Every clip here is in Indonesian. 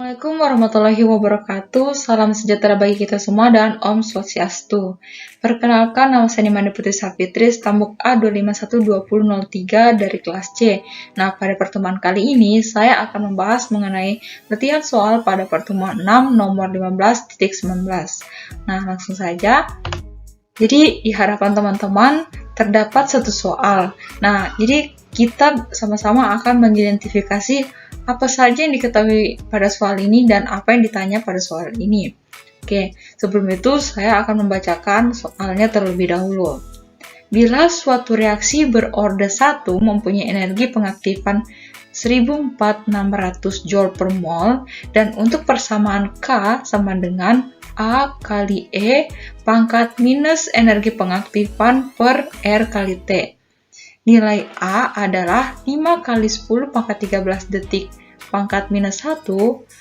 Assalamualaikum warahmatullahi wabarakatuh. Salam sejahtera bagi kita semua dan Om Swastiastu. Perkenalkan, nama saya Nimani Putri Safitri, stambuk A2512003 dari kelas C. Nah, pada pertemuan kali ini saya akan membahas mengenai latihan soal pada pertemuan 6 nomor 15.19. Nah, langsung saja. Jadi, di hadapan teman-teman terdapat satu soal. Nah, jadi kita sama-sama akan mengidentifikasi apa saja yang diketahui pada soal ini dan apa yang ditanya pada soal ini. Oke, sebelum itu saya akan membacakan soalnya terlebih dahulu. Bila suatu reaksi berorde 1 mempunyai energi pengaktifan 14.600 Joule per mol dan untuk persamaan K sama dengan A kali E pangkat minus energi pengaktifan per R kali T. Nilai A adalah 5 kali 10 pangkat 13 detik pangkat minus 1,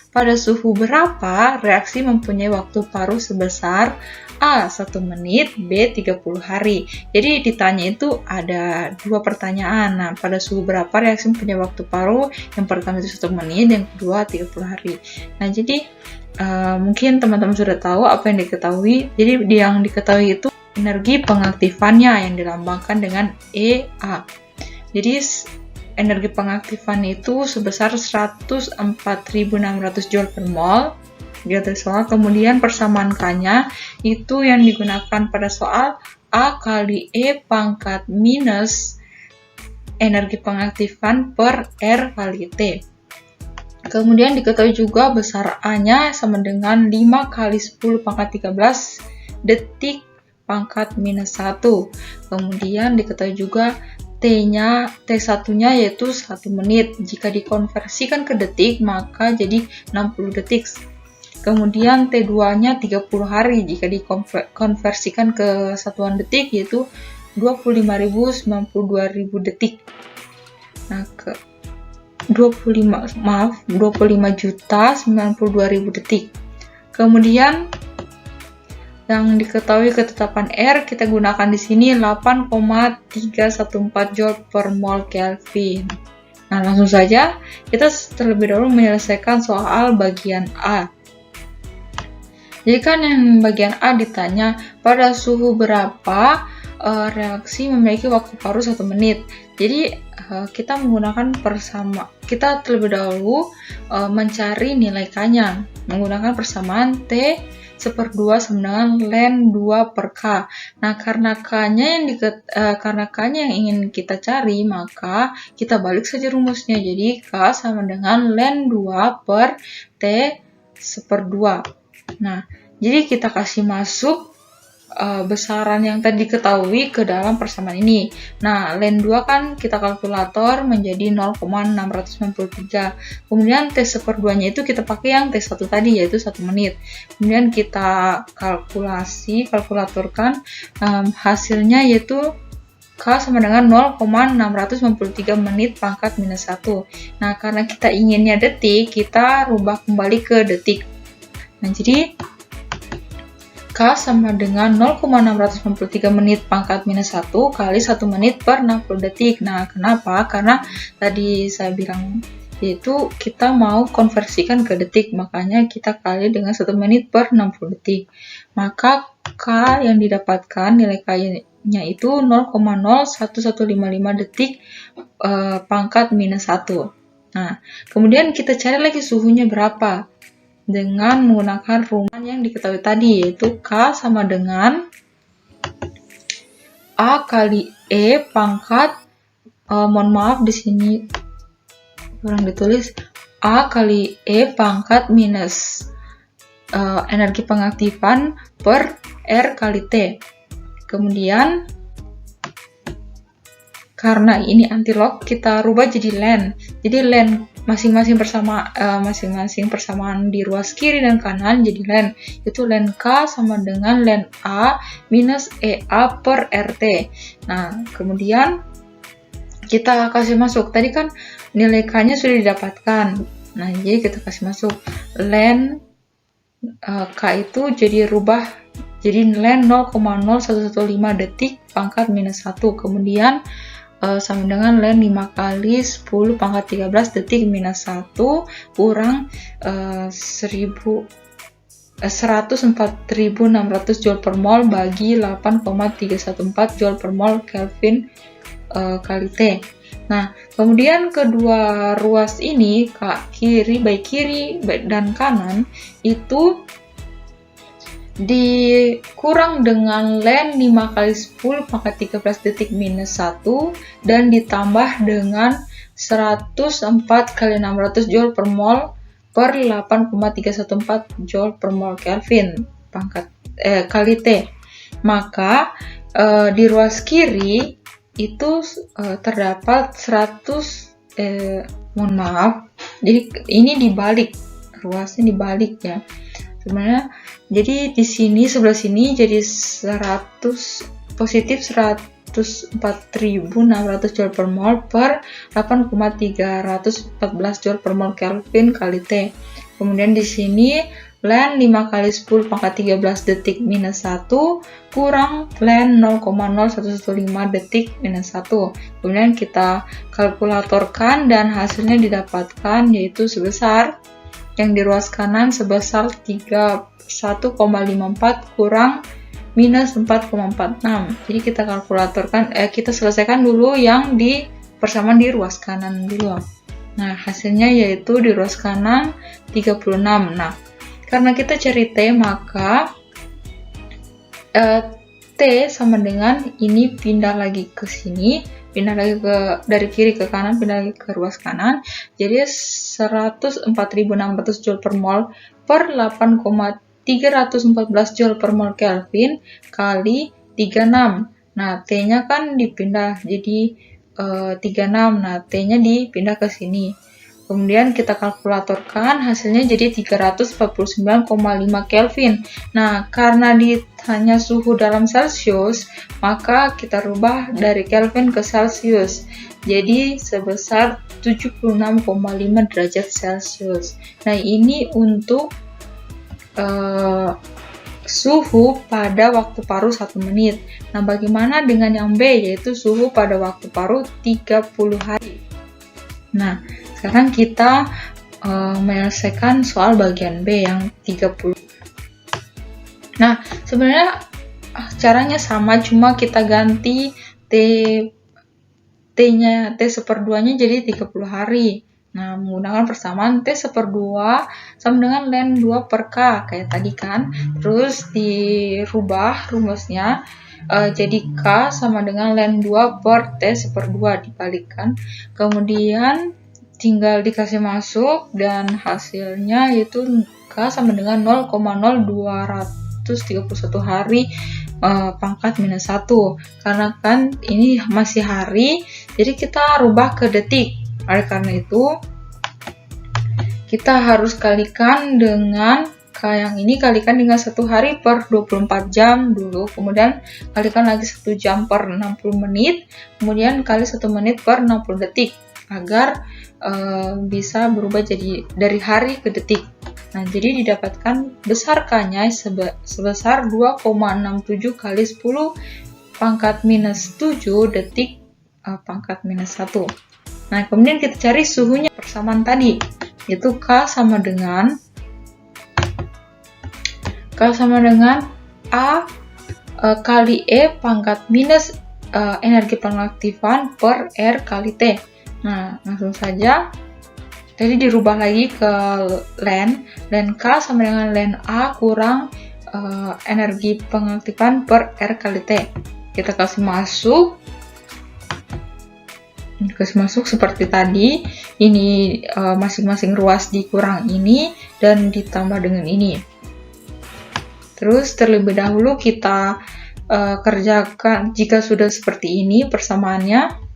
pada suhu berapa reaksi mempunyai waktu paruh sebesar A. 1 menit, B. 30 hari. Jadi ditanya itu ada dua pertanyaan. Nah, pada suhu berapa reaksi mempunyai waktu paruh? Yang pertama itu 1 menit, yang kedua 30 hari. Nah, jadi mungkin teman-teman sudah tahu apa yang diketahui. Jadi yang diketahui itu energi pengaktifannya yang dilambangkan dengan EA. Jadi energi pengaktifan itu sebesar 104.600 Joule per mol. Gitu soal. Kemudian persamaan K-nya itu yang digunakan pada soal A kali E pangkat minus energi pengaktifan per R kali T. Kemudian diketahui juga besar A-nya sama dengan 5 kali 10 pangkat 13 detik pangkat minus 1. Kemudian diketahui juga T1-nya yaitu 1 menit. Jika dikonversikan ke detik, maka jadi 60 detik. Kemudian T2-nya 30 hari. Jika dikonversikan ke satuan detik, yaitu 25.092.000 detik. Nah, 25.092.000 detik. Kemudian yang diketahui ketetapan R kita gunakan di sini 8,314 Joule per mol Kelvin. Nah, langsung saja kita terlebih dahulu menyelesaikan soal bagian A. Jadi kan yang bagian A ditanya pada suhu berapa reaksi memiliki waktu paruh 1 menit. Jadi kita menggunakan kita terlebih dahulu mencari nilai K-nya menggunakan persamaan T 1/2 sama dengan ln 2 per K. Nah, karena K-nya yang ingin kita cari, maka kita balik saja rumusnya. Jadi K sama dengan ln 2 per T 1/2. Nah, jadi kita kasih masuk besaran yang tadi diketahui ke dalam persamaan ini. Nah, ln 2 kan kita kalkulator menjadi 0,693. Kemudian T 1/2-nya itu kita pakai yang T1 tadi, yaitu 1 menit. Kemudian kita kalkulatorkan hasilnya yaitu K sama dengan 0,693 menit pangkat minus 1. Nah, karena kita inginnya detik, kita rubah kembali ke detik. Nah, jadi K sama dengan 0,693 menit pangkat minus 1 kali 1 menit per 60 detik. Nah, kenapa? Karena tadi saya bilang yaitu kita mau konversikan ke detik, makanya kita kali dengan 1 menit per 60 detik. Maka K yang didapatkan, nilai K-nya itu 0,01155 detik pangkat minus 1. Nah, kemudian kita cari lagi suhunya berapa dengan menggunakan rumus yang diketahui tadi, yaitu K sama dengan A kali E pangkat mohon maaf di sini kurang ditulis A kali E pangkat minus energi pengaktifan per R kali T. Kemudian karena ini antilog, kita rubah jadi ln. Jadi ln masing-masing persamaan di ruas kiri dan kanan jadi ln. Itu ln K sama dengan ln A minus EA per RT. Nah, kemudian kita kasih masuk. Tadi kan nilai K-nya sudah didapatkan. Nah, jadi kita kasih masuk ln K itu jadi rubah jadi ln 0,0115 detik pangkat minus 1. Kemudian sama dengan Len 5 kali 10 pangkat 13 detik minus 1 kurang 104.600 Joule per mol bagi 8,314 Joule per mol Kelvin kali T. Nah, kemudian kedua ruas ini, baik kiri dan kanan, itu dikurang dengan Len 5 kali 10 pangkat 13 detik minus 1 dan ditambah dengan 104 kali 600 Joule per mol per 8,314 Joule per mol Kelvin kali T. Maka di ruas kiri itu terdapat 100 mohon maaf, jadi ini dibalik, ruasnya dibalik ya sebenarnya. Jadi di sini sebelah sini jadi 100 positif 104.600 Joule per mol per 8,314 Joule per mol Kelvin kali T. Kemudian di sini Len 5 kali 10 pangkat 13 detik minus 1 kurang Len 0,0115 detik minus 1. Kemudian kita kalkulatorkan dan hasilnya didapatkan yaitu sebesar, yang di ruas kanan sebesar 1,54 kurang minus 4,46. Jadi kita kalkulatorkan, kita selesaikan dulu yang di persamaan di ruas kanan dulu. Nah, hasilnya yaitu di ruas kanan 36. Nah, karena kita cari T, maka T sama dengan ini pindah lagi ke sini, pindah lagi dari kiri ke kanan, pindah lagi ke ruas kanan. Jadi 104.600 Joule per mol per 8,314 Joule per mol Kelvin kali 36. Nah, T-nya kan dipindah jadi 36. Nah, T-nya dipindah ke sini. Kemudian kita kalkulatorkan, hasilnya jadi 349,5 Kelvin. Nah, karena ditanya suhu dalam Celcius, maka kita rubah dari Kelvin ke Celcius. Jadi sebesar 76,5 derajat Celcius. Nah, ini untuk suhu pada waktu paruh 1 menit. Nah, bagaimana dengan yang B, yaitu suhu pada waktu paruh 30 hari. Nah, sekarang kita menyelesaikan soal bagian B yang 30. Nah, sebenarnya caranya sama, cuma kita ganti T/2-nya jadi 30 hari. Nah, menggunakan persamaan T/2 sama dengan Len 2 per K, kayak tadi kan. Terus dirubah rumusnya, jadi K sama dengan Len 2 per T/2, dibalikkan. Kemudian tinggal dikasih masuk dan hasilnya yaitu K sama dengan 0,0231 hari pangkat minus 1. Karena kan ini masih hari, jadi kita rubah ke detik. Oleh karena itu, kita harus kalikan dengan K yang ini, kalikan dengan 1 hari per 24 jam dulu, kemudian kalikan lagi 1 jam per 60 menit, kemudian kali 1 menit per 60 detik, agar bisa berubah jadi dari hari ke detik. Nah, jadi didapatkan besar K-nya sebesar 2,67 kali 10 pangkat minus 7 detik pangkat minus 1. Nah, kemudian kita cari suhunya persamaan tadi, yaitu K sama dengan A kali E pangkat minus energi pengaktifan per R kali T. Nah, langsung saja. Jadi dirubah lagi ke Len K sama dengan Len A kurang energi pengaktifan per R kali T. Kita kasih masuk seperti tadi. Ini masing-masing ruas dikurang ini dan ditambah dengan ini. Terus terlebih dahulu kita kerjakan jika sudah seperti ini persamaannya.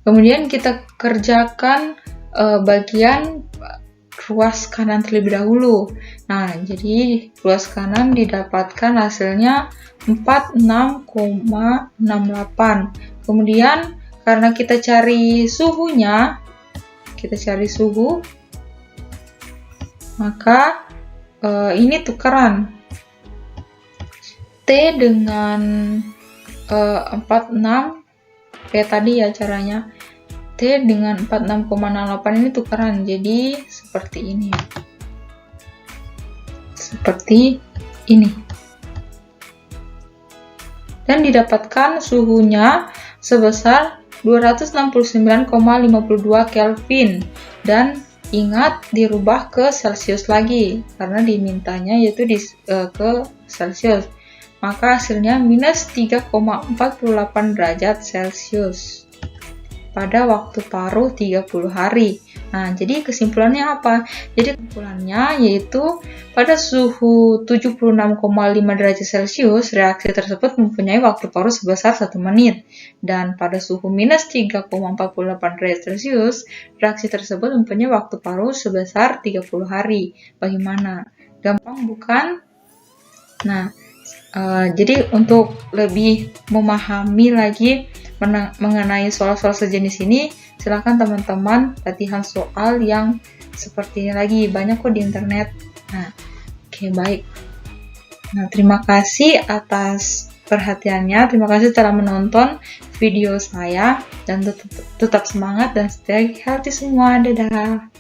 Kemudian kita kerjakan bagian ruas kanan terlebih dahulu. Nah, jadi ruas kanan didapatkan hasilnya 46,68. Kemudian karena kita cari suhunya, maka ini tukeran. T dengan 46 kayak tadi ya caranya. T dengan 46,68 ini tukeran, jadi seperti ini. Seperti ini. Dan didapatkan suhunya sebesar 269,52 Kelvin. Dan ingat dirubah ke Celsius lagi, karena dimintanya yaitu ke Celsius. Maka hasilnya minus 3,48 derajat Celcius pada waktu paruh 30 hari. Nah, jadi kesimpulannya apa? Jadi kesimpulannya yaitu pada suhu 76,5 derajat Celcius, reaksi tersebut mempunyai waktu paruh sebesar 1 menit. Dan pada suhu minus 3,48 derajat Celcius, reaksi tersebut mempunyai waktu paruh sebesar 30 hari. Bagaimana? Gampang bukan? Nah, jadi untuk lebih memahami lagi mengenai soal-soal sejenis ini, silakan teman-teman latihan soal yang seperti ini lagi, banyak kok di internet. Nah, oke, baik. Nah, terima kasih atas perhatiannya, terima kasih telah menonton video saya, dan tetap semangat dan stay healthy semua, dadah.